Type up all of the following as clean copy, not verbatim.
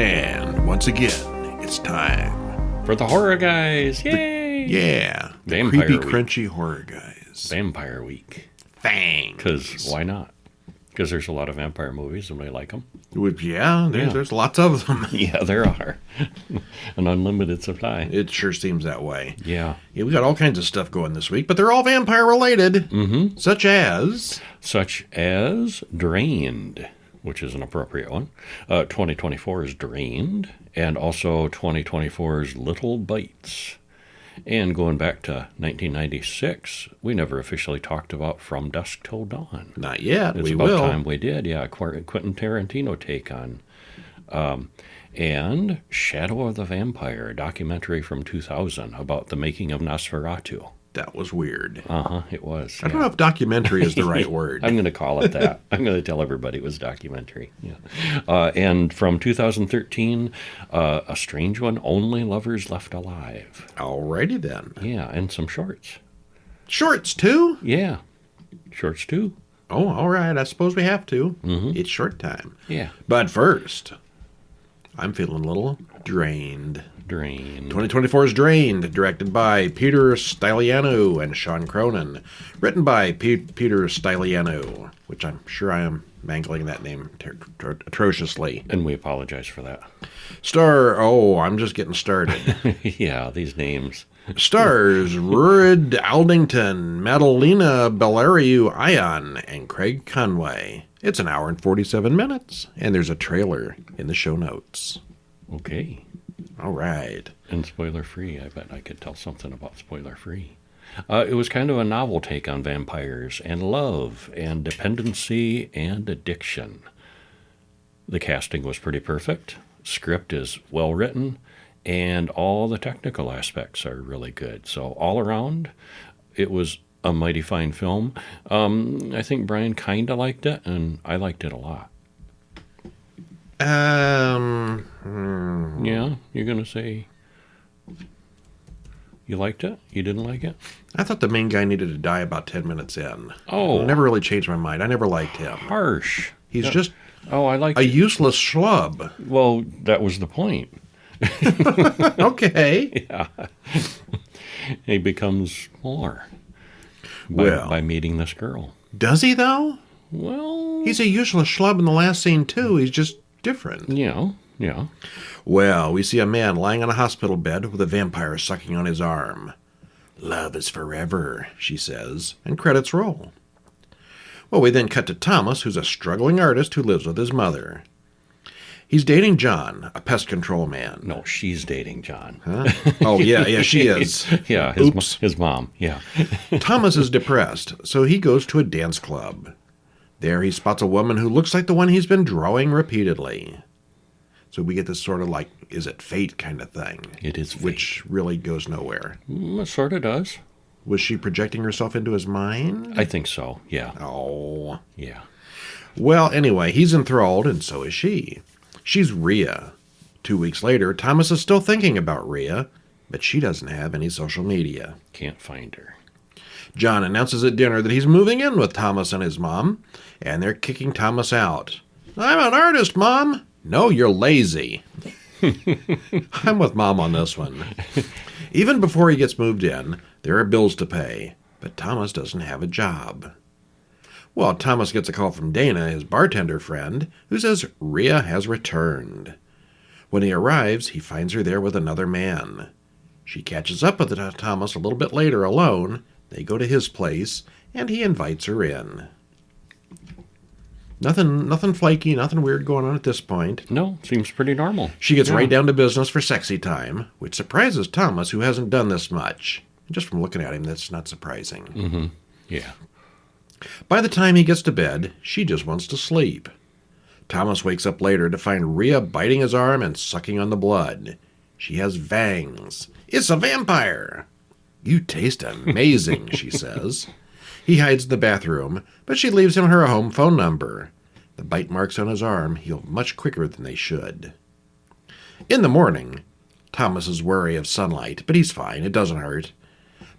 And once again, it's time for the horror guys. Yay! Yeah. Vampire creepy, week. crunchy horror guys. Vampire week. Fangs. Because why not? Because there's a lot of vampire movies and we like them. Yeah, there's lots of them. Yeah, there are. An unlimited supply. It sure seems that way. Yeah. Yeah, we got all kinds of stuff going this week, but they're all vampire related. Mm-hmm. Such as Drained, which is an appropriate one. 2024's Drained, and also 2024's Little Bites. And going back to 1996, we never officially talked about From Dusk Till Dawn. Not yet. It's we about will. time we did. Yeah, Quentin Tarantino take on. And Shadow of the Vampire, a documentary from 2000 about the making of Nosferatu. That was weird. It was. I don't know if documentary is the right word. I'm going to call it that. I'm going to tell everybody it was documentary. Yeah. And from 2013, a strange one, Only Lovers Left Alive. Alrighty then. Yeah, and some shorts. Shorts too? Yeah, shorts too. Oh, all right. I suppose we have to. Mm-hmm. It's short time. Yeah. But first, I'm feeling a little drained. 2024 is Drained, directed by Peter Styliano and Sean Cronin. Written by Peter Styliano, which I'm sure I am mangling that name atrociously. And we apologize for that. I'm just getting started. Yeah, these names. Stars Rurid Aldington, Madalena Bellariu Ion, and Craig Conway. It's an hour and 47 minutes, and there's a trailer in the show notes. Okay. All right. And spoiler-free. I bet I could tell something about spoiler-free. It was kind of a novel take on vampires and love and dependency and addiction. The casting was pretty perfect. Script is well written, and all the technical aspects are really good. So all around, it was a mighty fine film. I think Brian kind of liked it, and I liked it a lot. Yeah, you're going to say you liked it? You didn't like it? I thought the main guy needed to die about 10 minutes in. Oh. I never really changed my mind. I never liked him. Harsh. He's just I liked a useless schlub. Well, that was the point. Okay. Yeah. He becomes more by meeting this girl. Does he, though? Well, He's a useless schlub in the last scene, too. He's just different. Yeah. Well, we see a man lying on a hospital bed with a vampire sucking on his arm. Love is forever, she says, and credits roll. Well, we then cut to Thomas, who's a struggling artist who lives with his mother. He's dating John, a pest control man. No, she's dating John. Huh? Oh, yeah, she is. Yeah, his mom, yeah. Thomas is depressed, so he goes to a dance club. There he spots a woman who looks like the one he's been drawing repeatedly. So we get this sort of like, is it fate kind of thing. It is fate. Which really goes nowhere. It sort of does. Was she projecting herself into his mind? I think so, yeah. Oh. Yeah. Well, anyway, he's enthralled, and so is she. She's Rhea. 2 weeks later, Thomas is still thinking about Rhea, but she doesn't have any social media. Can't find her. John announces at dinner that he's moving in with Thomas and his mom, and they're kicking Thomas out. I'm an artist, Mom. No, you're lazy. I'm with Mom on this one. Even before he gets moved in, there are bills to pay, but Thomas doesn't have a job. Well, Thomas gets a call from Dana, his bartender friend, who says Rhea has returned. When he arrives, he finds her there with another man. She catches up with Thomas a little bit later alone. They go to his place, and he invites her in. Nothing flaky, nothing weird going on at this point. No, seems pretty normal. She gets right down to business for sexy time, which surprises Thomas, who hasn't done this much. Just from looking at him, that's not surprising. Mm-hmm. Yeah. By the time he gets to bed, she just wants to sleep. Thomas wakes up later to find Rhea biting his arm and sucking on the blood. She has fangs. It's a vampire! You taste amazing, she says. He hides in the bathroom, but she leaves him her home phone number. The bite marks on his arm heal much quicker than they should. In the morning, Thomas is wary of sunlight, but he's fine. It doesn't hurt.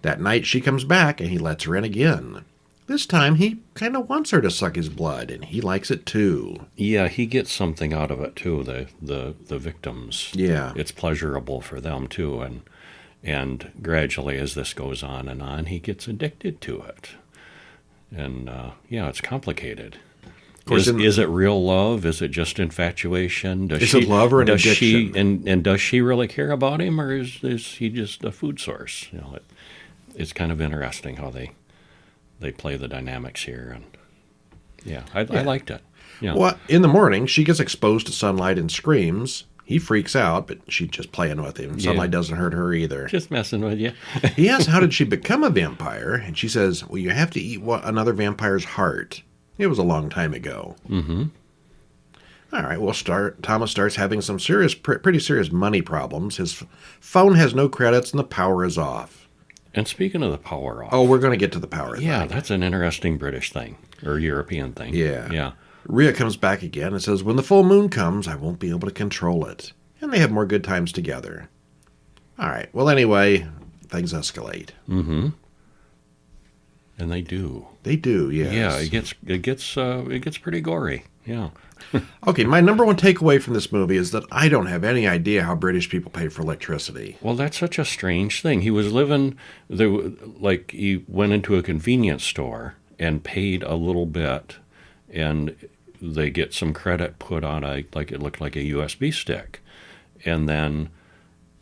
That night, she comes back, and he lets her in again. This time he kind of wants her to suck his blood, and he likes it too. Yeah, he gets something out of it too. The victims. Yeah. It's pleasurable for them too, and gradually as this goes on, he gets addicted to it. And yeah, it's complicated. Of course, Is it real love? Is it just infatuation? Is it love or an addiction? And does she really care about him, or is he just a food source? It's kind of interesting how they play the dynamics here, and I liked it. Yeah. Well, in the morning, she gets exposed to sunlight and screams. He freaks out, but she's just playing with him. Sunlight doesn't hurt her either. Just messing with you. He asks, how did she become a vampire? And she says, well, you have to eat another vampire's heart. It was a long time ago. Mm-hmm. All right, Thomas starts having some pretty serious money problems. His phone has no credits and the power is off. And speaking of the power off. Oh, we're going to get to the power thing. Yeah, that's an interesting British thing, or European thing. Yeah. Yeah. Rhea comes back again and says, when the full moon comes, I won't be able to control it. And they have more good times together. All right, well, anyway, things escalate. Mm-hmm. And they do. They do, yes. Yeah, it gets pretty gory. Yeah. Okay, my number one takeaway from this movie is that I don't have any idea how British people pay for electricity. Well, that's such a strange thing. He was living like he went into a convenience store and paid a little bit, and they get some credit put on it looked like a USB stick, and then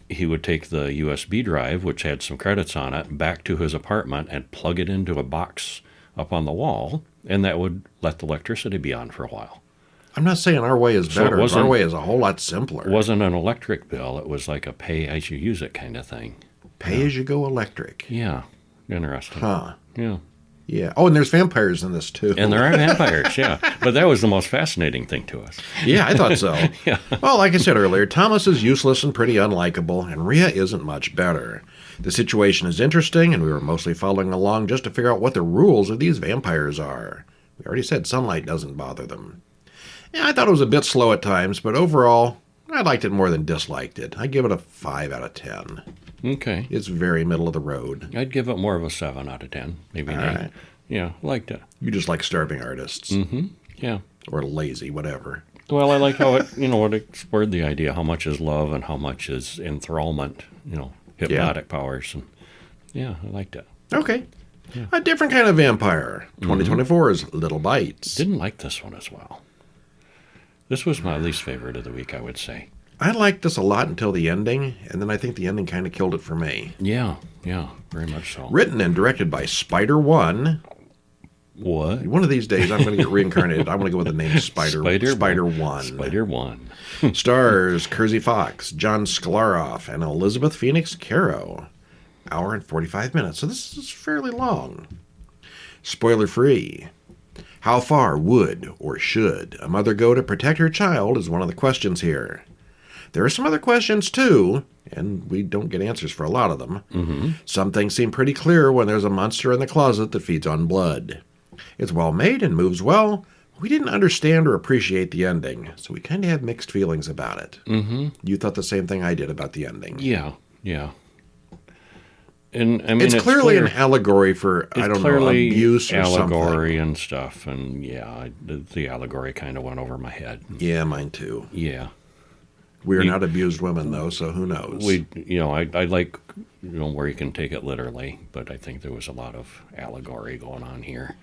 he would take the USB drive, which had some credits on it, back to his apartment and plug it into a box up on the wall, and that would let the electricity be on for a while. I'm not saying our way is better. Our way is a whole lot simpler. It wasn't an electric bill. It was like a pay-as-you-use-it kind of thing. Pay-as-you-go electric. Yeah. Interesting. Huh. Yeah. Yeah. Oh, and there's vampires in this, too. And there are vampires, yeah. But that was the most fascinating thing to us. Yeah, I thought so. Yeah. Well, like I said earlier, Thomas is useless and pretty unlikable, and Rhea isn't much better. The situation is interesting, and we were mostly following along just to figure out what the rules of these vampires are. We already said sunlight doesn't bother them. Yeah, I thought it was a bit slow at times, but overall, I liked it more than disliked it. I give it a 5 out of 10. Okay. It's very middle of the road. I'd give it more of a 7 out of 10, maybe 9. Right. Yeah, liked it. You just like starving artists. Mm-hmm. Yeah. Or lazy, whatever. Well, I like how it explored the idea how much is love and how much is enthrallment, hypnotic powers. And yeah, I liked it. Okay. Yeah. A different kind of vampire. 2024 is Little Bites. Didn't like this one as well. This was my least favorite of the week, I would say. I liked this a lot until the ending, and then I think the ending kind of killed it for me. Yeah, very much so. Written and directed by Spider-One. What? One of these days, I'm going to get reincarnated. I'm going to go with the name Spider-One. Spider-One. Stars Kersey Fox, John Sklarov, and Elizabeth Phoenix Caro. Hour and 45 minutes, so this is fairly long. Spoiler-free. How far would or should a mother go to protect her child is one of the questions here. There are some other questions, too, and we don't get answers for a lot of them. Mm-hmm. Some things seem pretty clear when there's a monster in the closet that feeds on blood. It's well made and moves well. We didn't understand or appreciate the ending, so we kind of have mixed feelings about it. Mm-hmm. You thought the same thing I did about the ending. Yeah. And I mean, it's clearly an allegory for, abuse or allegory something. And stuff. And yeah, the allegory kind of went over my head. Yeah, mine too. Yeah. We're not abused women, though, so who knows? I like, where you can take it literally, but I think there was a lot of allegory going on here.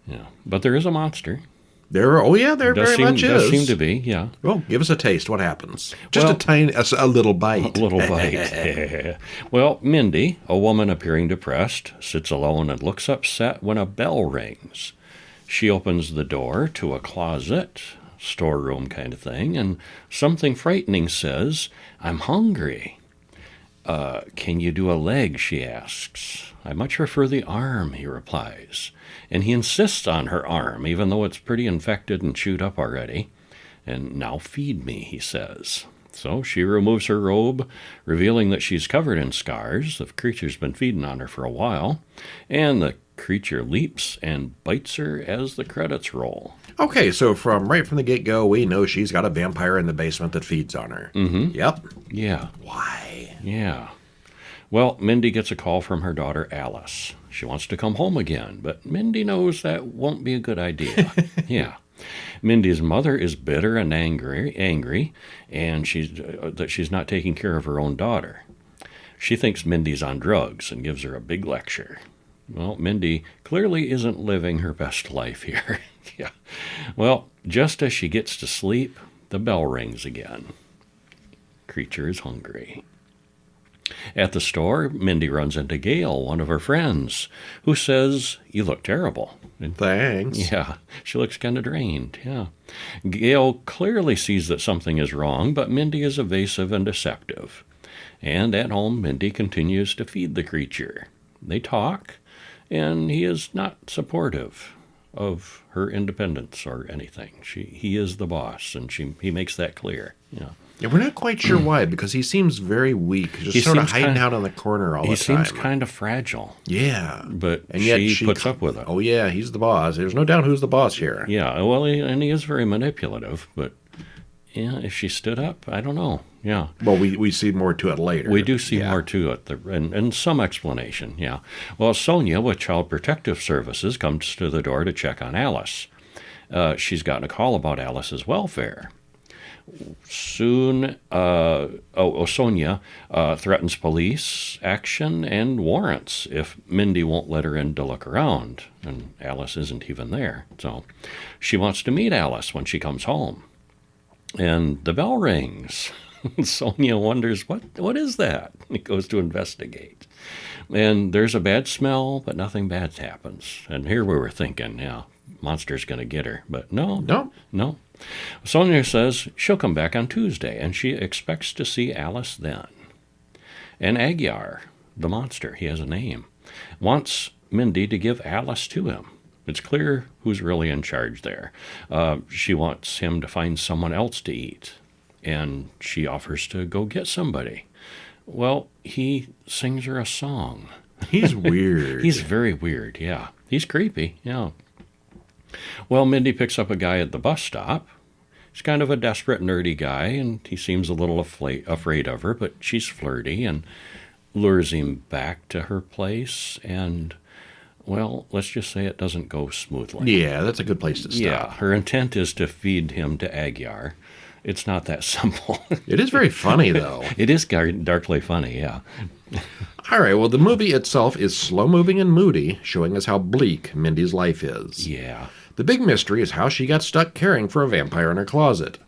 Yeah. But there is a monster. There very much is. Does seem to be, yeah. Well, give us a taste. What happens? Just a little bite. A little bite. Well, Mindy, a woman appearing depressed, sits alone and looks upset when a bell rings. She opens the door to a closet, storeroom kind of thing, and something frightening says, "I'm hungry." Can you do a leg, she asks. I much prefer the arm, he replies. And he insists on her arm, even though it's pretty infected and chewed up already. And now feed me, he says. So she removes her robe, revealing that she's covered in scars. The creature's been feeding on her for a while. And the creature leaps and bites her as the credits roll. Okay, so right from the get-go, we know she's got a vampire in the basement that feeds on her. Mm-hmm. Yep. Yeah. Why? Yeah. Well, Mindy gets a call from her daughter, Alice. She wants to come home again, but Mindy knows that won't be a good idea. Yeah. Mindy's mother is bitter and angry, and that she's not taking care of her own daughter. She thinks Mindy's on drugs and gives her a big lecture. Well, Mindy clearly isn't living her best life here. Yeah. Well, just as she gets to sleep, the bell rings again. Creature is hungry. At the store, Mindy runs into Gail, one of her friends, who says, "You look terrible." Thanks. Yeah, she looks kind of drained, yeah. Gail clearly sees that something is wrong, but Mindy is evasive and deceptive. And at home, Mindy continues to feed the creature. They talk, and he is not supportive of her independence or anything. He is the boss, and he makes that clear, yeah. Yeah, we're not quite sure why, because he seems very weak, just sort of hiding out on the corner all the time. He seems kind of fragile. Yeah. But and yet she puts up with it. Oh, yeah, he's the boss. There's no doubt who's the boss here. Yeah, well, and he is very manipulative, but yeah, if she stood up, I don't know. Yeah. Well, we see more to it later. We do see more to it, and some explanation, yeah. Well, Sonia with Child Protective Services comes to the door to check on Alice. She's gotten a call about Alice's welfare. Soon, Sonia threatens police action and warrants if Mindy won't let her in to look around, and Alice isn't even there. So she wants to meet Alice when she comes home. And the bell rings. Sonia wonders, what is that? He goes to investigate. And there's a bad smell, but nothing bad happens. And here we were thinking, yeah, monster's going to get her. But no. Sonia says she'll come back on Tuesday, and she expects to see Alice then. And Agyar, the monster, he has a name, wants Mindy to give Alice to him. It's clear who's really in charge there. She wants him to find someone else to eat, and she offers to go get somebody. Well, he sings her a song. He's weird. He's very weird, yeah. He's creepy, yeah. Well, Mindy picks up a guy at the bus stop. He's kind of a desperate, nerdy guy, and he seems a little afraid of her, but she's flirty and lures him back to her place, and, well, let's just say it doesn't go smoothly. Yeah, that's a good place to stop. Yeah, her intent is to feed him to Agyar. It's not that simple. It is very funny, though. It is darkly funny, yeah. All right, well, the movie itself is slow-moving and moody, showing us how bleak Mindy's life is. Yeah. The big mystery is how she got stuck caring for a vampire in her closet.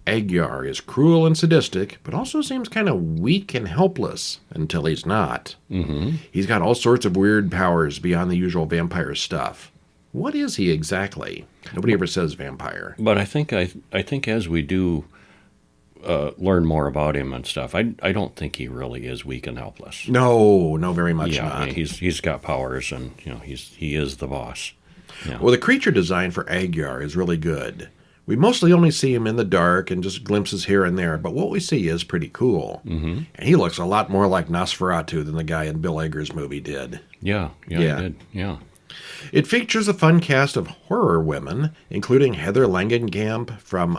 Agyar is cruel and sadistic, but also seems kind of weak and helpless until he's not. Mm-hmm. He's got all sorts of weird powers beyond the usual vampire stuff. What is he exactly? Nobody ever says vampire. But I think as we do learn more about him and stuff, I don't think he really is weak and helpless. No, very much yeah, not. He's got powers, and he is the boss. Yeah. Well, the creature design for Agyar is really good. We mostly only see him in the dark and just glimpses here and there, but what we see is pretty cool. Mm-hmm. And he looks a lot more like Nosferatu than the guy in Bill Hader's movie did. Yeah, he did. Yeah. It features a fun cast of horror women, including Heather Langenkamp from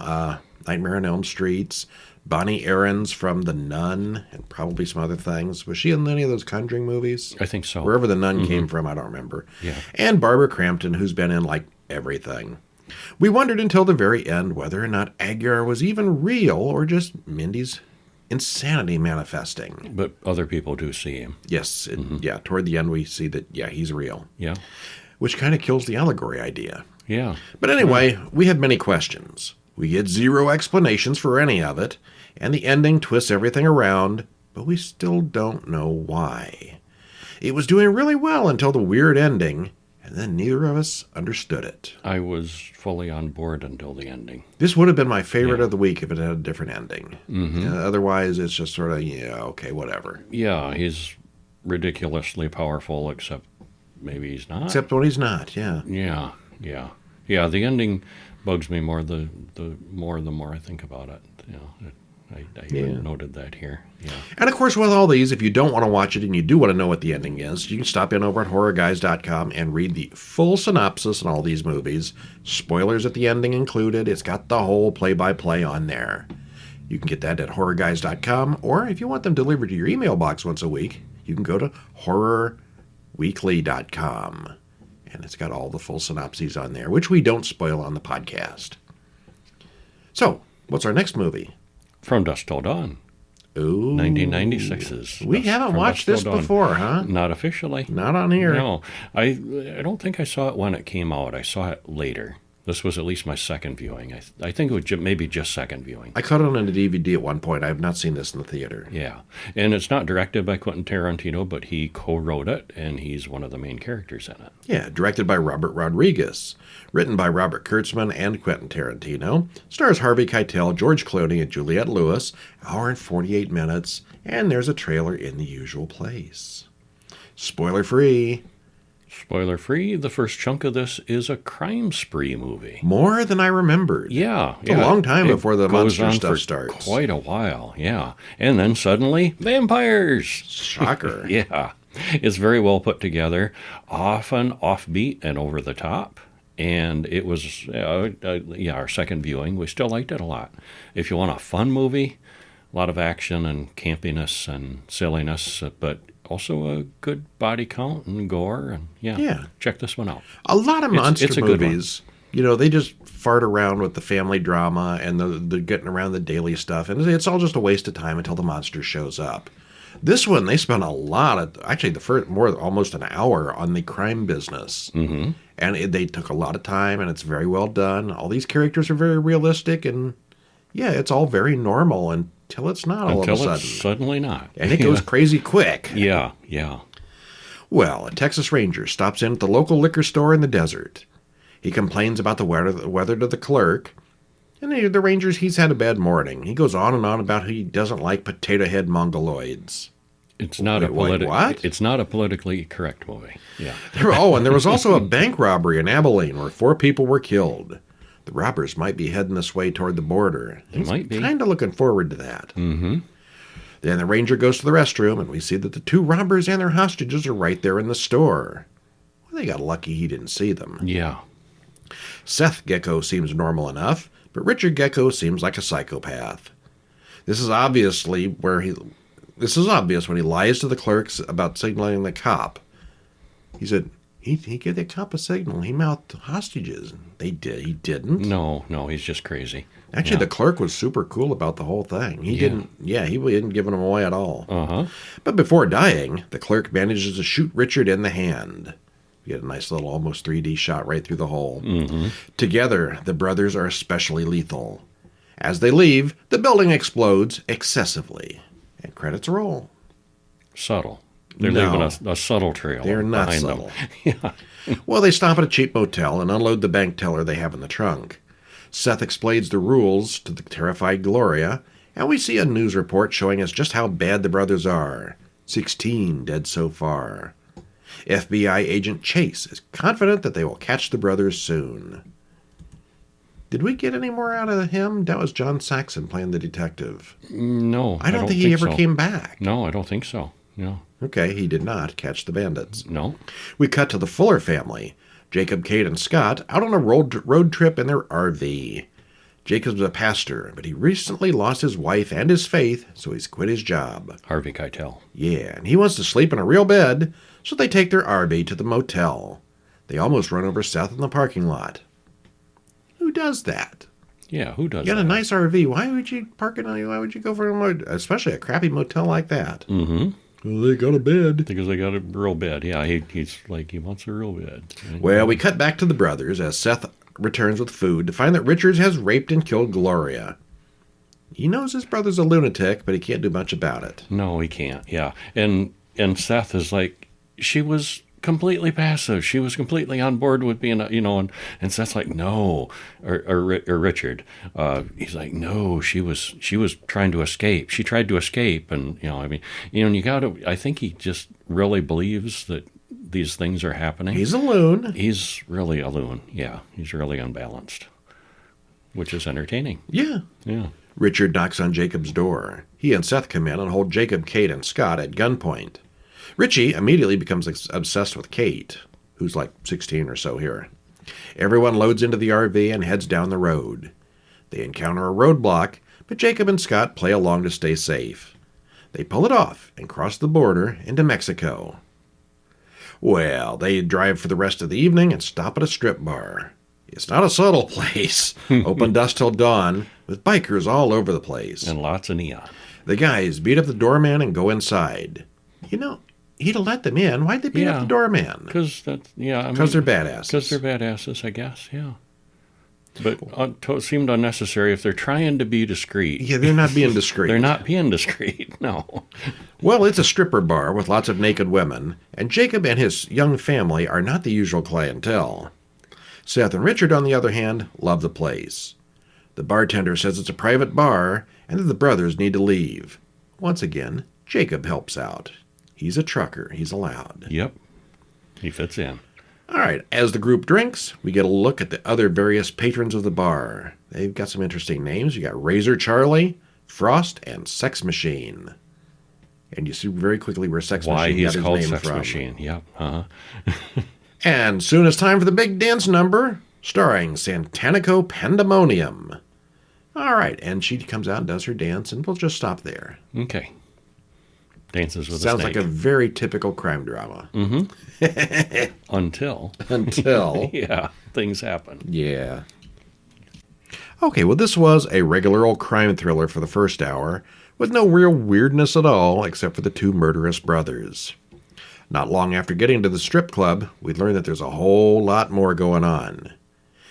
Nightmare on Elm Street, Bonnie Aarons from The Nun, and probably some other things. Was she in any of those Conjuring movies? I think so. Wherever The Nun came from, I don't remember. Yeah. And Barbara Crampton, who's been in, like, everything. We wondered until the very end whether or not Agyar was even real or just Mindy's insanity manifesting. But other people do see him. Yes. Yeah, toward the end we see that, yeah, he's real. Yeah. Which kind of kills the allegory idea. Yeah. But anyway, we had many questions. We get zero explanations for any of it, and the ending twists everything around, but we still don't know why. It was doing really well until the weird ending, and then neither of us understood it. I was fully on board until the ending. This would have been my favorite of the week if it had a different ending. Mm-hmm. Otherwise, it's just sort of, yeah, okay, whatever. Yeah, he's ridiculously powerful, except maybe he's not. Except when he's not, yeah. Yeah, the ending bugs me more the more I think about it. I even noted that here. Yeah. And of course, with all these, if you don't want to watch it and you do want to know what the ending is, you can stop in over at horrorguys.com and read the full synopsis on all these movies. Spoilers at the ending included. It's got the whole play-by-play on there. You can get that at horrorguys.com, or if you want them delivered to your email box once a week, you can go to horror weekly.com. And it's got all the full synopses on there, which we don't spoil on the podcast. So, what's our next movie? From Dusk Till Dawn. Ooh. 1996's. We haven't watched this before, huh? Not officially. Not on here. No. I don't think I saw it when it came out. I saw it later. This was at least my second viewing. I think it was maybe just second viewing. I caught it on a DVD at one point. I have not seen this in the theater. Yeah. And it's not directed by Quentin Tarantino, but he co-wrote it, and he's one of the main characters in it. Yeah, directed by Robert Rodriguez. Written by Robert Kurtzman and Quentin Tarantino. Stars Harvey Keitel, George Clooney, and Juliette Lewis. Hour and 48 minutes. And there's a trailer in the usual place. Spoiler-free. Spoiler-free, the first chunk of this is a crime spree movie. More than I remembered. Yeah. It's a long time before the monster stuff starts. Quite a while, yeah. And then suddenly, vampires! Shocker. Yeah. It's very well put together, often offbeat and over the top. And it was, our second viewing. We still liked it a lot. If you want a fun movie, a lot of action and campiness and silliness, but also a good body count and gore. And yeah. Check this one out. A lot of monster movies, they just fart around with the family drama and the getting around the daily stuff. And it's all just a waste of time until the monster shows up. This one, they spent almost an hour on the crime business. Mm-hmm. And they took a lot of time, and it's very well done. All these characters are very realistic, and it's all very normal until it's not all of a sudden. Until it's suddenly not. And it goes crazy quick. Yeah. Well, a Texas Ranger stops in at the local liquor store in the desert. He complains about the weather to the clerk. And the Ranger's, he's had a bad morning. He goes on and on about how he doesn't like potato head mongoloids. It's not It's not a politically correct movie. Yeah. And there was also a bank robbery in Abilene where 4 people were killed. The robbers might be heading this way toward the border. They might be. Kind of looking forward to that. Mm-hmm. Then the Ranger goes to the restroom, and we see that the 2 robbers and their hostages are right there in the store. Well, they got lucky he didn't see them. Yeah. Seth Gecko seems normal enough, but Richard Gecko seems like a psychopath. This is obvious when he lies to the clerks about signaling the cop. He said he gave the cop a signal. He mouthed hostages. He didn't. No, he's just crazy. Actually, the clerk was super cool about the whole thing. He didn't give them away at all. Uh-huh. But before dying, the clerk manages to shoot Richard in the hand. You get a nice little almost 3D shot right through the hole. Mm-hmm. Together, the brothers are especially lethal. As they leave, the building explodes excessively. And credits roll. Subtle. They're leaving a subtle trail. They're not subtle. Yeah. Well, they stop at a cheap motel and unload the bank teller they have in the trunk. Seth explains the rules to the terrified Gloria, and we see a news report showing us just how bad the brothers are. 16 dead so far. FBI agent Chase is confident that they will catch the brothers soon. Did we get any more out of him? That was John Saxon playing the detective. No, I don't think he ever came back. No, I don't think so. No. Okay, he did not catch the bandits. No. We cut to the Fuller family. Jacob, Kate, and Scott out on a road trip in their RV. Jacob's a pastor, but he recently lost his wife and his faith, so he's quit his job. Harvey Keitel. Yeah, and he wants to sleep in a real bed, so they take their RV to the motel. They almost run over Seth in the parking lot. Who does that? Yeah, who does that? You got a nice RV. Why would you park it on? Why would you go for a motel, especially a crappy motel like that? Mm-hmm. Well, they got a bed. Because they got a real bed. Yeah, he's like, he wants a real bed. Well, we cut back to the brothers as Seth returns with food to find that Richards has raped and killed Gloria. He knows his brother's a lunatic, but he can't do much about it. No, he can't. Yeah, and Seth is like, she was completely passive. She was completely on board with being, and Seth's like, no, or Richard, he's like, no, she was trying to escape. She tried to escape, and I think he just really believes that these things are happening. He's a loon. He's really a loon. Yeah, he's really unbalanced, which is entertaining. Yeah. Richard knocks on Jacob's door. He and Seth come in and hold Jacob, Kate, and Scott at gunpoint. Richie immediately becomes obsessed with Kate, who's like 16 or so here. Everyone loads into the RV and heads down the road. They encounter a roadblock, but Jacob and Scott play along to stay safe. They pull it off and cross the border into Mexico. Well, they drive for the rest of the evening and stop at a strip bar. It's not a subtle place. Open dusk till dawn, with bikers all over the place. And lots of neon. The guys beat up the doorman and go inside. You know, he'd have let them in. Why'd they beat up the doorman? Because they're badasses. Because they're badasses, I guess, yeah. But it seemed unnecessary if they're trying to be discreet. Yeah, they're not being discreet. They're not being discreet, no. Well, it's a stripper bar with lots of naked women, and Jacob and his young family are not the usual clientele. Seth and Richard, on the other hand, love the place. The bartender says it's a private bar, and that the brothers need to leave. Once again, Jacob helps out. He's a trucker. He's allowed. Yep. He fits in. All right, as the group drinks, we get a look at the other various patrons of the bar. They've got some interesting names. You got Razor Charlie, Frost, and Sex Machine. And you see very quickly where Sex Machine got his name from. Why he's called Sex Machine, yep. Uh-huh. And soon it's time for the big dance number, starring Santanico Pandemonium. All right, and she comes out and does her dance, and we'll just stop there. Okay. Dances with Sounds a snake. like a very typical crime drama. Mm-hmm. Until. Yeah, things happen. Yeah. Okay, well, this was a regular old crime thriller for the first hour, with no real weirdness at all, except for the two murderous brothers. Not long after getting to the strip club, we learn that there's a whole lot more going on.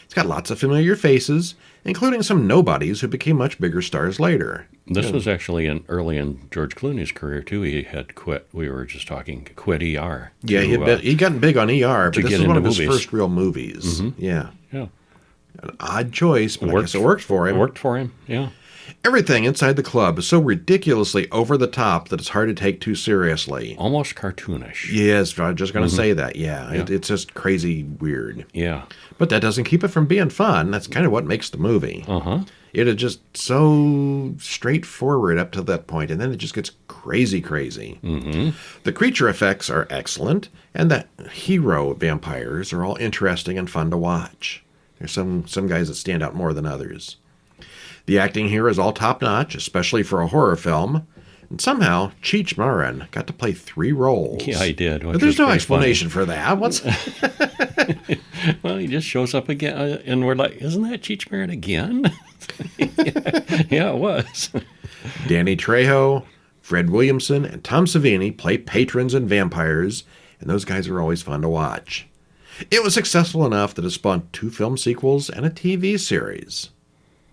It's got lots of familiar faces, including some nobodies who became much bigger stars later. This was actually early in George Clooney's career, too. He had quit. We were just talking, quit ER. Yeah, he'd gotten big on ER, but this is one of his movies. first real movies. Mm-hmm. Yeah. Yeah. An odd choice, but I guess it worked for him. It worked for him, yeah. Everything inside the club is so ridiculously over the top that it's hard to take too seriously. Almost cartoonish. Yes, I'm just going to say that, yeah. It's just crazy weird. Yeah. But that doesn't keep it from being fun. That's kind of what makes the movie. Uh-huh. It is just so straightforward up to that point, and then it just gets crazy. Mm-hmm. The creature effects are excellent, and the hero vampires are all interesting and fun to watch. There's some guys that stand out more than others. The acting here is all top-notch, especially for a horror film. And somehow, Cheech Marin got to play 3 roles. Yeah, he did. But there's no explanation for that. What's? Well, he just shows up again, and we're like, isn't that Cheech Marin again? Yeah, it was. Danny Trejo, Fred Williamson, and Tom Savini play patrons and vampires, and those guys are always fun to watch. It was successful enough that it spawned 2 film sequels and a TV series.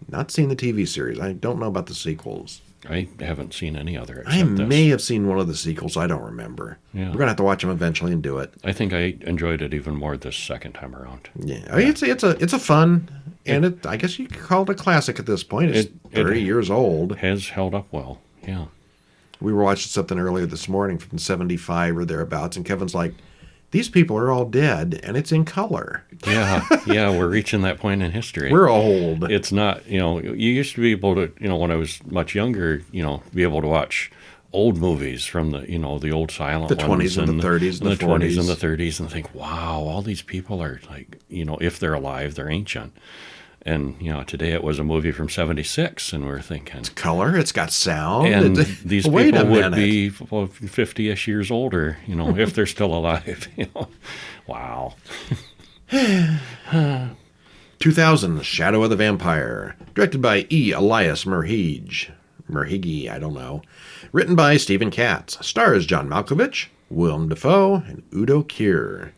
Not seen the TV series. I don't know about the sequels. I haven't seen any other. I may have seen one of the sequels. I don't remember. Yeah. We're going to have to watch them eventually and do it. I think I enjoyed it even more this second time around. Yeah. I mean, it's a fun, and I guess you could call it a classic at this point. It's 30 years old. Has held up well, yeah. We were watching something earlier this morning from 75 or thereabouts, and Kevin's like, these people are all dead, and it's in color. Yeah, we're reaching that point in history. We're old. It's not, you used to be able to, when I was much younger, be able to watch old movies from the, the old silent the 20s and the 30s and the 40s. 20s and the 30s, and think, wow, all these people are like, if they're alive, they're ancient. And, today it was a movie from 76, and we're thinking... It's color, it's got sound. And these people would be 50-ish years older, if they're still alive. Wow. 2000, Shadow of the Vampire. Directed by E. Elias Merhige, I don't know. Written by Stephen Katz. Stars John Malkovich, Willem Dafoe, and Udo Kier.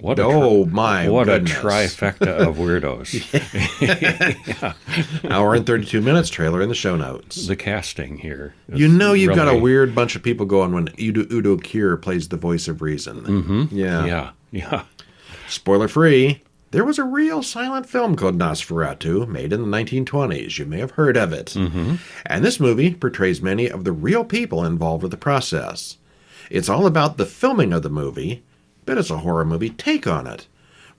What a trifecta of weirdos. Yeah. Hour and 32 minutes, trailer in the show notes. The casting here. You've got a weird bunch of people going when Udo Kier plays the voice of reason. Mm-hmm. Yeah. Yeah. Spoiler free, there was a real silent film called Nosferatu, made in the 1920s. You may have heard of it. Mm-hmm. And this movie portrays many of the real people involved with the process. It's all about the filming of the movie, but it's a horror movie take on it,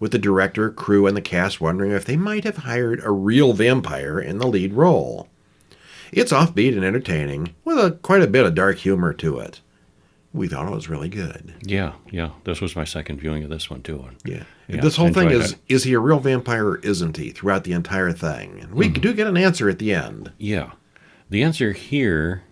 with the director, crew, and the cast wondering if they might have hired a real vampire in the lead role. It's offbeat and entertaining, with quite a bit of dark humor to it. We thought it was really good. Yeah. This was my second viewing of this one, too. Yeah. This whole thing is he a real vampire or isn't he, throughout the entire thing? And we do get an answer at the end. Yeah. The answer here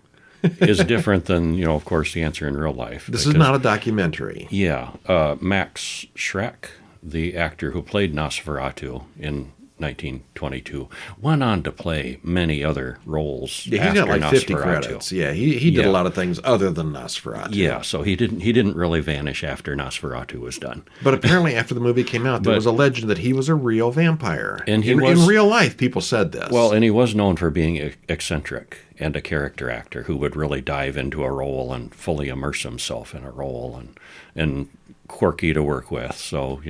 is different than, of course, the answer in real life. This is not a documentary. Yeah. Max Schreck, the actor who played Nosferatu in 1922, went on to play many other roles. Yeah, he's got like 50 Nosferatu. credits. Yeah, he did a lot of things other than Nosferatu. Yeah, so he didn't really vanish after Nosferatu was done. But apparently, after the movie came out, there was a legend that he was a real vampire. And in real life, people said this. Well, and he was known for being eccentric and a character actor who would really dive into a role and fully immerse himself in a role and quirky to work with. So,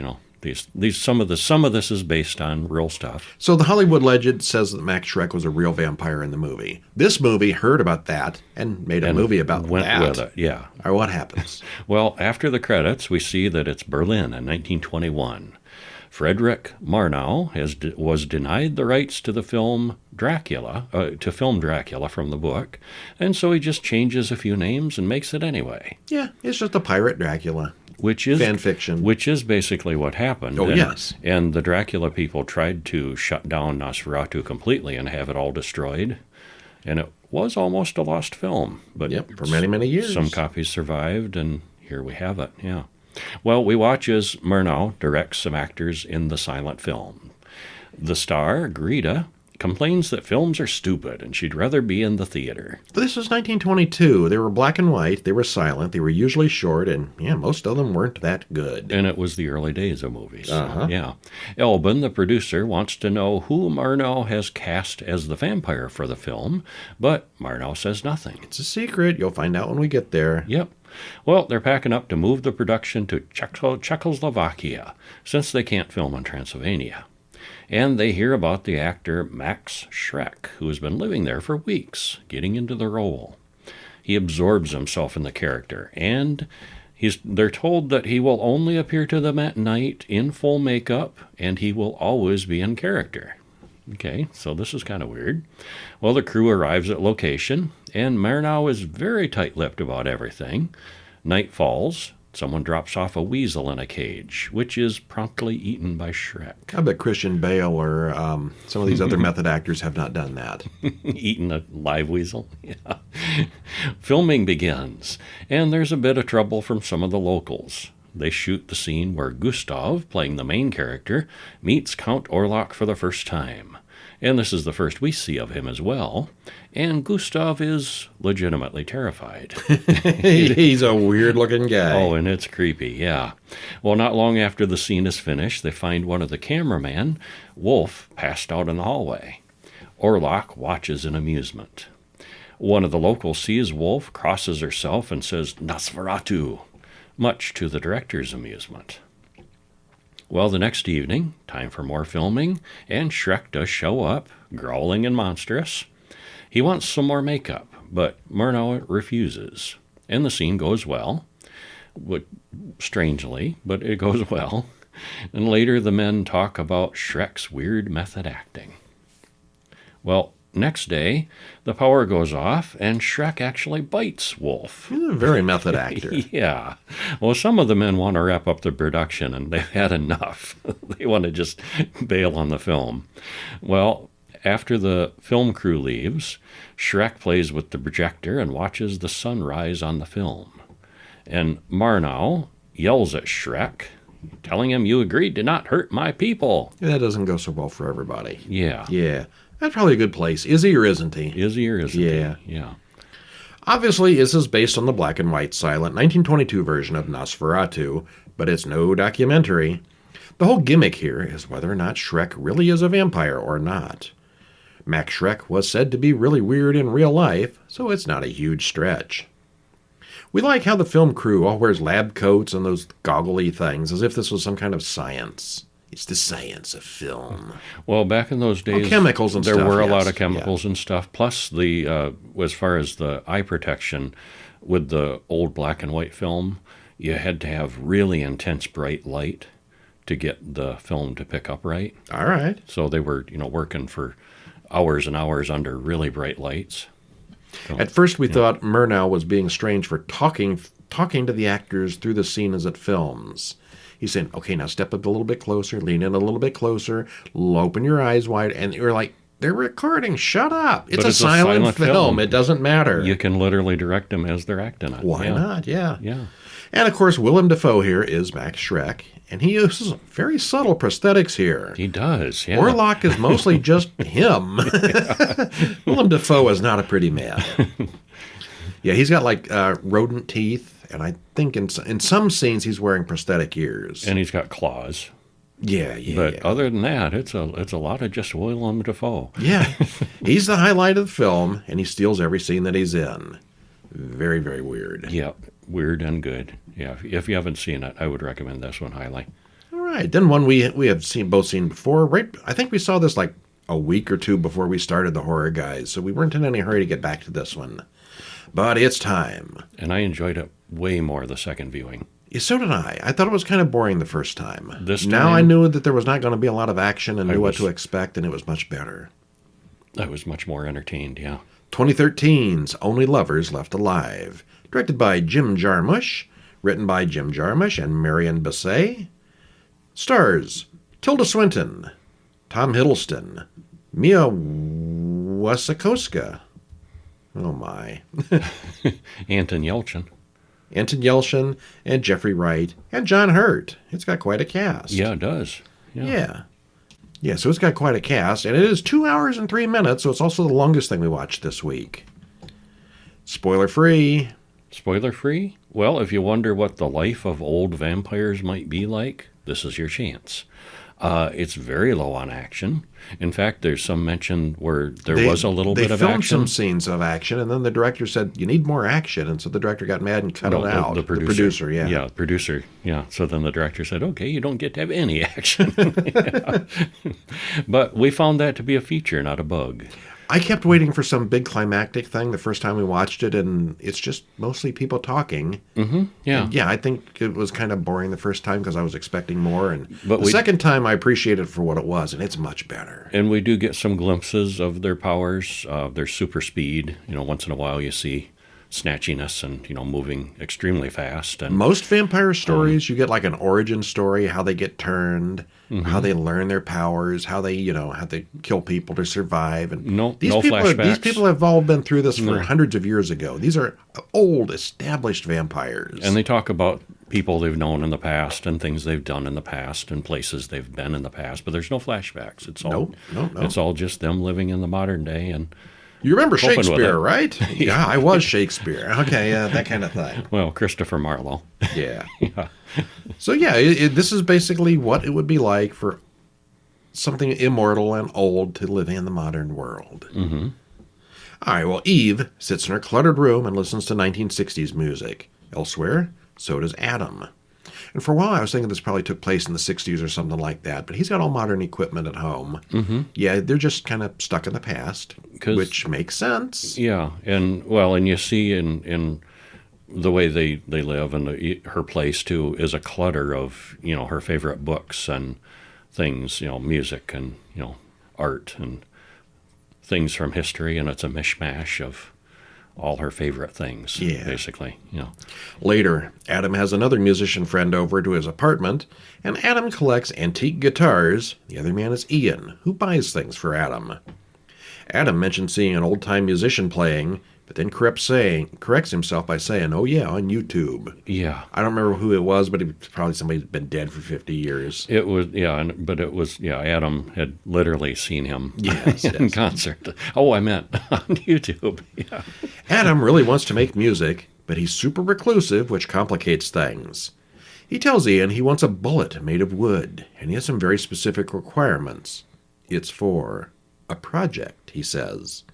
these some of this is based on real stuff. So the Hollywood legend says that Max Schreck was a real vampire in the movie. This movie heard about that and made a movie about went that. With it, yeah. Or what happens? Well, after the credits, we see that it's Berlin in 1921. Frederick Marnow was denied the rights to the film Dracula, from the book, and so he just changes a few names and makes it anyway. Yeah, it's just a pirate Dracula. Which is fan fiction. Which is basically what happened. Oh, yes. And the Dracula people tried to shut down Nosferatu completely and have it all destroyed. And it was almost a lost film. But for many, many years. Some copies survived, and here we have it, yeah. Well, we watch as Murnau directs some actors in the silent film. The star, Greta, complains that films are stupid and she'd rather be in the theater. This was 1922. They were black and white. They were silent. They were usually short, and most of them weren't that good. And it was the early days of movies. Uh-huh. Yeah. Elbin, the producer, wants to know who Murnau has cast as the vampire for the film, but Murnau says nothing. It's a secret. You'll find out when we get there. Yep. Well, they're packing up to move the production to Czechoslovakia, since they can't film in Transylvania. And they hear about the actor Max Schreck, who has been living there for weeks, getting into the role. He absorbs himself in the character, and they're told that he will only appear to them at night in full makeup, and he will always be in character. Okay, so this is kind of weird. Well, the crew arrives at location, and Murnau is very tight-lipped about everything. Night falls. Someone drops off a weasel in a cage, which is promptly eaten by Schreck. I bet Christian Bale or some of these other method actors have not done that. Eaten a live weasel? Yeah. Filming begins, and there's a bit of trouble from some of the locals. They shoot the scene where Gustav, playing the main character, meets Count Orlok for the first time. And this is the first we see of him as well. And Gustav is legitimately terrified. He's a weird-looking guy. Oh, and it's creepy, yeah. Well, not long after the scene is finished, they find one of the cameramen, Wolf, passed out in the hallway. Orlok watches in amusement. One of the locals sees Wolf, crosses herself, and says, "Nosferatu," much to the director's amusement. Well, the next evening, time for more filming, and Schreck does show up, growling and monstrous. He wants some more makeup, but Murnau refuses, and the scene goes well. Strangely, but it goes well. And later the men talk about Schreck's weird method acting. Well, next day, the power goes off, and Schreck actually bites Wolf. He's a very method actor. Yeah. Well, some of the men want to wrap up the production, and they've had enough. They want to just bail on the film. Well, after the film crew leaves, Schreck plays with the projector and watches the sun rise on the film. And Murnau yells at Schreck, telling him, "You agreed to not hurt my people." That doesn't go so well for everybody. Yeah. Yeah. That's probably a good place. Is he or isn't he? Is he or isn't Yeah. he? Yeah. Obviously, this is based on the black and white silent 1922 version of Nosferatu, but it's no documentary. The whole gimmick here is whether or not Schreck really is a vampire or not. Max Schreck was said to be really weird in real life, so it's not a huge stretch. We like how the film crew all wears lab coats and those goggly things, as if this was some kind of science. It's the science of film. Well, back in those days, chemicals and there stuff, were a lot yes. of chemicals and stuff. Plus, as far as the eye protection, with the old black and white film, you had to have really intense bright light to get the film to pick up right. All right. So they were, working for hours and hours under really bright lights. So, At first, we thought Murnau was being strange for talking to the actors through the scene as it films. He's saying, "Okay, now step up a little bit closer, lean in a little bit closer, open your eyes wide," and you're like, They're recording. Shut up. It's But a it's a silent silent film. film. It doesn't matter. You can literally direct them as they're acting it. Why not? Yeah. Yeah. And, of course, Willem Dafoe here is Max Schreck, and he uses very subtle prosthetics here. He does, yeah. Orlok is mostly just him. Willem Dafoe is not a pretty man. Yeah, he's got, like, rodent teeth, and I think in some scenes he's wearing prosthetic ears. And he's got claws. Yeah. But other than that, it's a lot of just Willem Dafoe. Yeah. He's the highlight of the film, and he steals every scene that he's in. Very, very weird. Yeah, weird and good. Yeah, if you haven't seen it, I would recommend this one highly. All right. Then one we have both seen before. Right. I think we saw this like a week or two before we started the Horror Guys, so we weren't in any hurry to get back to this one. But it's time. And I enjoyed it way more the second viewing. Yeah, so did I. I thought it was kind of boring the first time. This now time, I knew that there was not going to be a lot of action and knew what to expect, and it was much better. I was much more entertained, yeah. 2013's Only Lovers Left Alive, directed by Jim Jarmusch, written by Jim Jarmusch and Marion Basset. Stars Tilda Swinton, Tom Hiddleston, Mia Wasikowska. Oh my. Anton Yelchin. Anton Yelchin and Jeffrey Wright and John Hurt. It's got quite a cast. Yeah, it does. Yeah, so it's got quite a cast, and it is 2 hours and 3 minutes, so it's also the longest thing we watched this week. Spoiler free. Spoiler free? Well, if you wonder what the life of old vampires might be like, this is your chance. It's very low on action. In fact, there's some mention where there was a little bit of action. They filmed some scenes of action, and then the director said, you need more action, and so the director got mad and cut it out. The producer, yeah. So then the director said, okay, you don't get to have any action. But we found that to be a feature, not a bug. I kept waiting for some big climactic thing the first time we watched it, and it's just mostly people talking. Mm-hmm. Yeah. And yeah, I think it was kind of boring the first time because I was expecting more. And but the second time, I appreciated it for what it was, and it's much better. And we do get some glimpses of their powers, their super speed. Once in a while you see snatchiness and, moving extremely fast. And most vampire stories, you get like an origin story, how they get turned, how they learn their powers, how they, how they kill people to survive. And these flashbacks. These people have all been through this for hundreds of years ago. These are old, established vampires. And they talk about people they've known in the past and things they've done in the past and places they've been in the past. But there's no flashbacks. It's all no. It's all just them living in the modern day and you remember Shakespeare, right? Yeah, I was Shakespeare. Okay, that kind of thing. Well, Christopher Marlowe. Yeah. So, this is basically what it would be like for something immortal and old to live in the modern world. Mm-hmm. All right, well, Eve sits in her cluttered room and listens to 1960s music. Elsewhere, so does Adam. And for a while, I was thinking this probably took place in the 60s or something like that, but he's got all modern equipment at home. Mm-hmm. Yeah, they're just kind of stuck in the past, which makes sense. Yeah, and you see in the way they live and her place, too, is a clutter of, her favorite books and things, music and, art and things from history, and it's a mishmash of all her favorite things, basically. Later, Adam has another musician friend over to his apartment, and Adam collects antique guitars. The other man is Ian, who buys things for Adam. Adam mentions seeing an old-time musician playing, but then corrects himself by saying, oh yeah, on YouTube. Yeah. I don't remember who it was, but it was probably somebody who's been dead for 50 years. It was, Adam had literally seen him in concert. Oh, I meant on YouTube. Yeah. Adam really wants to make music, but he's super reclusive, which complicates things. He tells Ian he wants a bullet made of wood, and he has some very specific requirements. It's for a project, he says.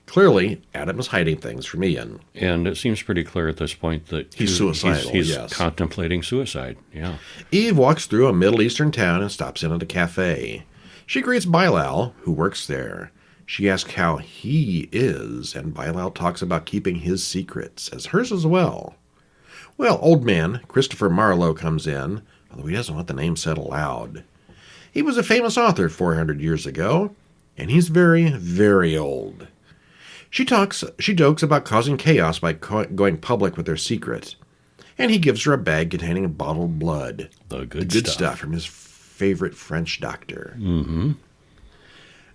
Clearly, Adam is hiding things from Ian. And it seems pretty clear at this point that he's suicidal, he's contemplating suicide, yeah. Eve walks through a Middle Eastern town and stops in at a cafe. She greets Bilal, who works there. She asks how he is, and Bilal talks about keeping his secrets, as hers as well. Well, old man Christopher Marlowe comes in, although he doesn't want the name said aloud. He was a famous author 400 years ago, and he's very, very old. She jokes about causing chaos by going public with their secret, and he gives her a bag containing bottled blood. The good stuff from his favorite French doctor. Mm-hmm.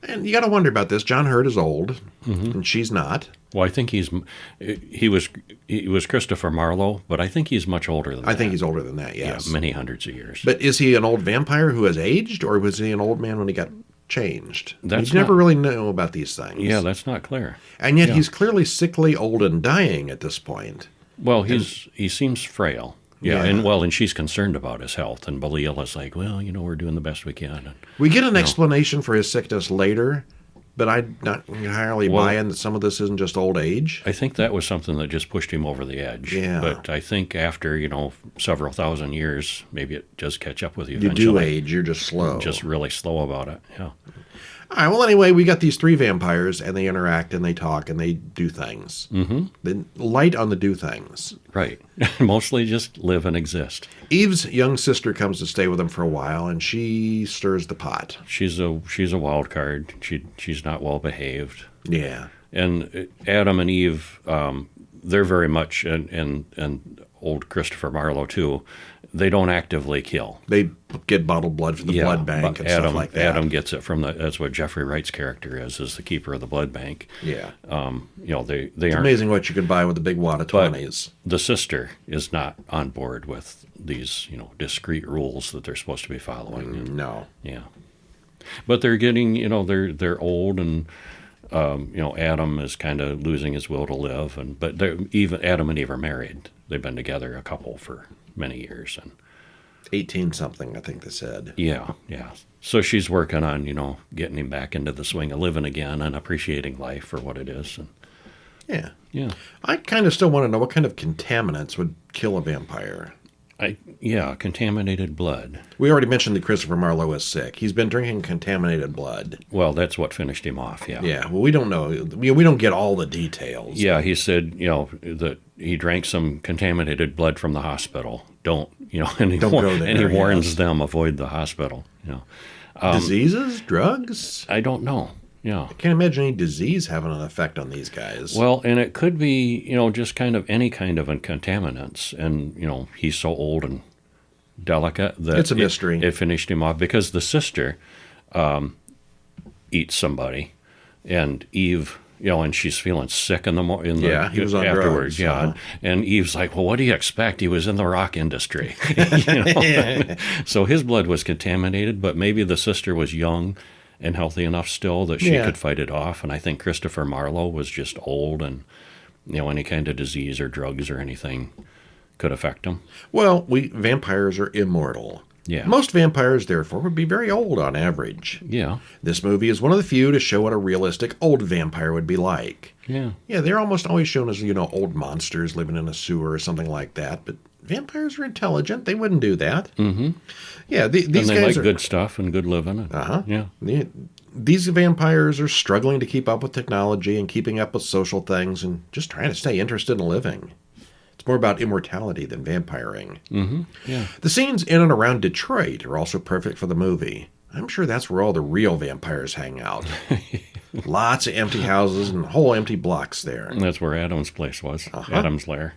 And you got to wonder about this. John Hurt is old, and she's not. Well, I think he was Christopher Marlowe, but I think he's much older than that. I think he's older than that, yes. Yeah, many hundreds of years. But is he an old vampire who has aged, or was he an old man when he got changed? That's You never really know about these things. Yeah, that's not clear. And yet Yeah. he's clearly sickly, old, and dying at this point. Well, he seems frail. Yeah, Yeah. and she's concerned about his health, and Belial is like, well, we're doing the best we can. And, We get an explanation for his sickness later, but I'm not entirely buying that some of this isn't just old age. I think that was something that just pushed him over the edge. Yeah. But I think after, several thousand years, maybe it does catch up with you You eventually. do age, you're just slow. Just really slow about it, yeah. All right, well, anyway, we got these three vampires, and they interact, and they talk, and they do things. Mm-hmm. Then light on the do things. Right. Mostly just live and exist. Eve's young sister comes to stay with them for a while, and she stirs the pot. She's a wild card. She's not well behaved. Yeah. And Adam and Eve, they're very much, and old Christopher Marlowe too, they don't actively kill. They get bottled blood from the blood bank but and Adam, stuff like that. Adam gets it from that's what Jeffrey Wright's character is the keeper of the blood bank. Yeah. They It's aren't. amazing what you can buy with a big wad of 20s. The sister is not on board with these, discrete rules that they're supposed to be following. And, No. yeah. But they're getting, they're old, and Adam is kind of losing his will to live, but even Adam and Eve are married. They've been together a couple for many years, and 18-something, I think they said. yeah. So she's working on, getting him back into the swing of living again and appreciating life for what it is. And Yeah. I kind of still want to know what kind of contaminants would kill a vampire. Contaminated blood. We already mentioned that Christopher Marlowe is sick. He's been drinking contaminated blood. Well, that's what finished him off, yeah. Yeah, well, we don't know. We don't get all the details. Yeah, he said, that he drank some contaminated blood from the hospital. Don't and he, Don't go there, and he warns yes. them, avoid the hospital. Diseases? Drugs? I don't know. Yeah. I can't imagine any disease having an effect on these guys. Well, and it could be, just kind of any kind of contaminants. And, he's so old and delicate that It's a mystery. It finished him off because the sister eats somebody, and Eve, and she's feeling sick in the he was on afterwards. drugs, Yeah. And Eve's like, well, what do you expect? He was in the rock industry. So his blood was contaminated, but maybe the sister was young and healthy enough still that she could fight it off. And I think Christopher Marlowe was just old, and any kind of disease or drugs or anything could affect him. Well, vampires are immortal. Yeah. Most vampires, therefore, would be very old on average. Yeah. This movie is one of the few to show what a realistic old vampire would be like. Yeah. Yeah, they're almost always shown as, old monsters living in a sewer or something like that. But vampires are intelligent. They wouldn't do that. Mm-hmm. Yeah, these and they guys like good stuff and good living. Uh-huh. Yeah. These vampires are struggling to keep up with technology and keeping up with social things and just trying to stay interested in living. It's more about immortality than vampiring. Mm-hmm. Yeah. The scenes in and around Detroit are also perfect for the movie. I'm sure that's where all the real vampires hang out. Lots of empty houses and whole empty blocks there. And that's where Adam's place was. Adam's lair.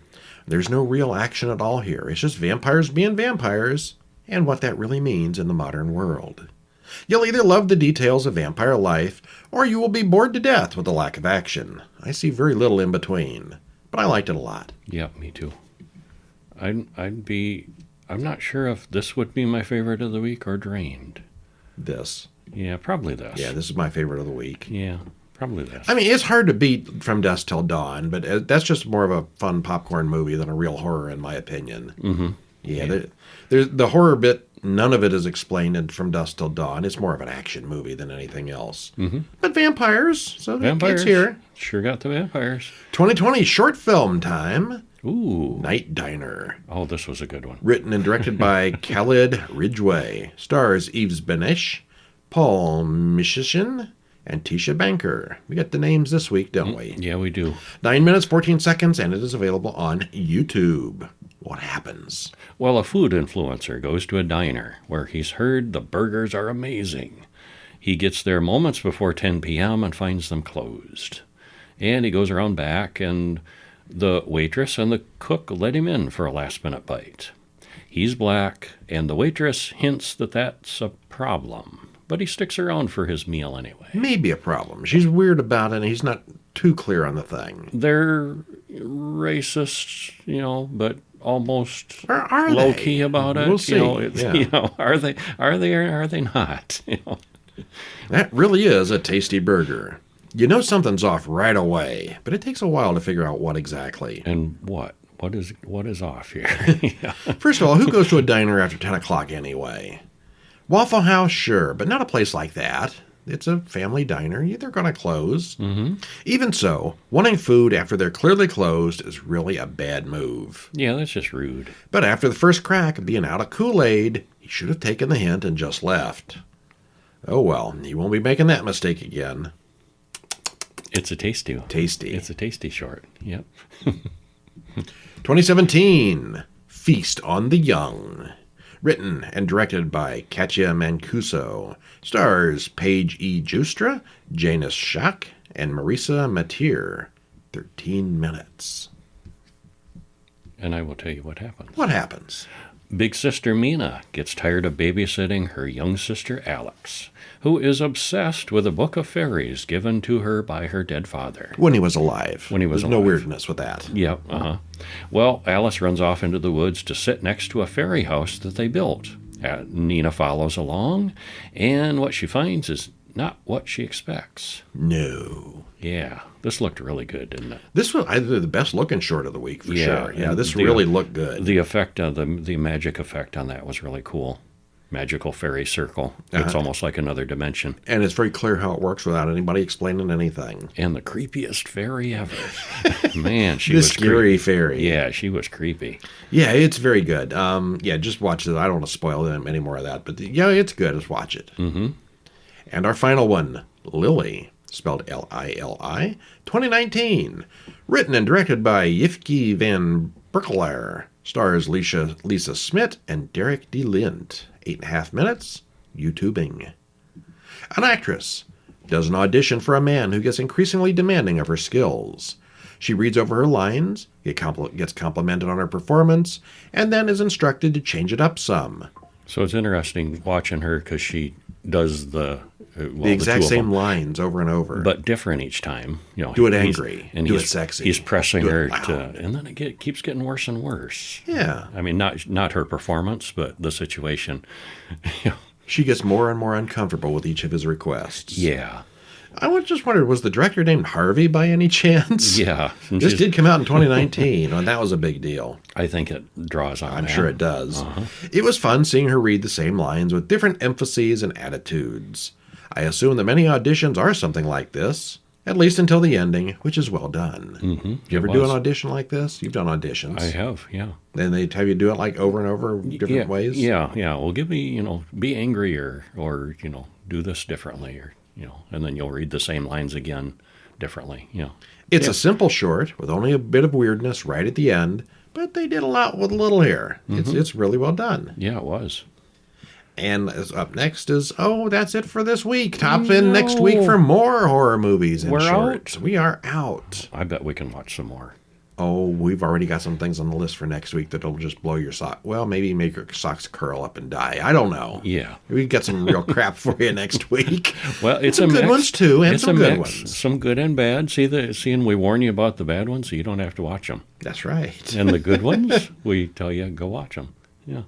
There's no real action at all here. It's just vampires being vampires and what that really means in the modern world. You'll either love the details of vampire life or you will be bored to death with the lack of action. I see very little in between, but I liked it a lot. Yeah, me too. I'm not sure if this would be my favorite of the week or Drained. This. Yeah, probably this. Yeah, this is my favorite of the week. Yeah, probably this. I mean, it's hard to beat From Dusk Till Dawn, but that's just more of a fun popcorn movie than a real horror, in my opinion. Mm-hmm. Yeah, there's the horror bit, none of it is explained in From Dusk Till Dawn. It's more of an action movie than anything else. Mm-hmm. But vampires, so Vampires. it's here. Sure got the vampires. 2020 short film time. Ooh. Night Diner. Oh, this was a good one. Written and directed by Khalid Ridgway. Stars Yves Benesh, Paul Mishishin, and Tisha Banker. We got the names this week, don't we? Yeah, we do. 9 minutes, 14 seconds, and it is available on YouTube. What happens? Well, a food influencer goes to a diner where he's heard the burgers are amazing. He gets there moments before 10 p.m. and finds them closed. And he goes around back, and the waitress and the cook let him in for a last-minute bite. He's black, and the waitress hints that that's a problem. but he sticks around for his meal anyway. Maybe a problem. She's weird about it, and he's not too clear on the thing. They're racist, but almost Are low they? key about it. We'll see. Are they or are they not? That really is a tasty burger. You know something's off right away, but it takes a while to figure out what exactly. And what? What is off here? Yeah. First of all, who goes to a diner after 10 o'clock anyway? Waffle House, sure, but not a place like that. It's a family diner. They're going to close. Mm-hmm. Even so, wanting food after they're clearly closed is really a bad move. Yeah, that's just rude. But after the first crack of being out of Kool-Aid, he should have taken the hint and just left. Oh well, he won't be making that mistake again. It's a tasty. It's a tasty short. Yep. 2017, Feast on the Young. Written and directed by Katya Mancuso. Stars Paige E. Justra, Janice Schock, and Marisa Matir. 13 minutes. And I will tell you what happens. What happens? Big sister Mina gets tired of babysitting her young sister Alex, who is obsessed with a book of fairies given to her by her dead father. When he was alive. There's no weirdness with that. Yep, Well, Alice runs off into the woods to sit next to a fairy house that they built. Nina follows along, and what she finds is not what she expects. No. Yeah, this looked really good, didn't it? This was either the best looking short of the week, for sure. Yeah, this really looked good. The effect, the magic effect on that was really cool. Magical fairy circle. It's almost like another dimension. And it's very clear how it works without anybody explaining anything. And the creepiest fairy ever. Man, she was was scary fairy. Yeah, she was creepy. Yeah, it's very good. Just watch it. I don't want to spoil any more of that, but it's good. Just watch it. Mm-hmm. And our final one, Lily, spelled Lili, 2019. Written and directed by Yifke van Berkelaar. Stars Lisa Smit and Derek D. Lind. 8.5 minutes. YouTubing. An actress does an audition for a man who gets increasingly demanding of her skills. She reads over her lines, gets complimented on her performance, and then is instructed to change it up some. So it's interesting watching her because she does the exact same lines over and over, but different each time. Do it angry, and do it sexy. He's pressing her and then it keeps getting worse and worse. Yeah, I mean, not her performance, but the situation. She gets more and more uncomfortable with each of his requests. Yeah. I just wondered, was the director named Harvey by any chance? Yeah. This did come out in 2019, and that was a big deal. I think it draws on I'm sure it does. It was fun seeing her read the same lines with different emphases and attitudes. I assume that many auditions are something like this, at least until the ending, which is well done. Mm-hmm. Did you ever do an audition like this? You've done auditions. I have, yeah. And they have you do it like over and over different ways? Yeah. Well, give me, be angry or do this differently or, and then you'll read the same lines again differently, It's a simple short with only a bit of weirdness right at the end, but they did a lot with a little here. Mm-hmm. It's really well done. Yeah, it was. And up next is, that's it for this week. Top in next week for more horror movies and shorts. We are out. I bet we can watch some more. Oh, we've already got some things on the list for next week that'll just blow your sock. Well, maybe make your socks curl up and die. I don't know. Yeah. We've got some real crap for you next week. Well, it's some good mix. Ones too, and it's some good mix. ones. Some good and bad. Seeing we warn you about the bad ones, so you don't have to watch them. That's right. And the good ones, we tell you go watch them. Yeah.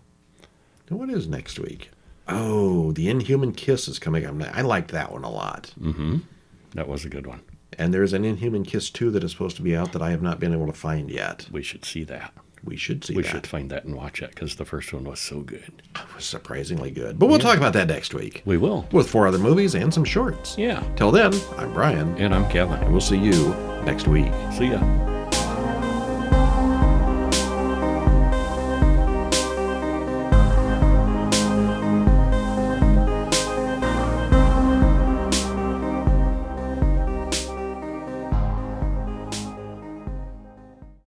Now, what is next week? Oh, The Inhuman Kiss is coming up. I liked that one a lot. Mm-hmm. That was a good one. And there's an Inhuman Kiss 2 that is supposed to be out that I have not been able to find yet. We should see that. We should find that and watch it because the first one was so good. It was surprisingly good. But we'll talk about that next week. We will. With 4 other movies and some shorts. Yeah. Till then, I'm Brian. And I'm Kevin. And we'll see you next week. See ya.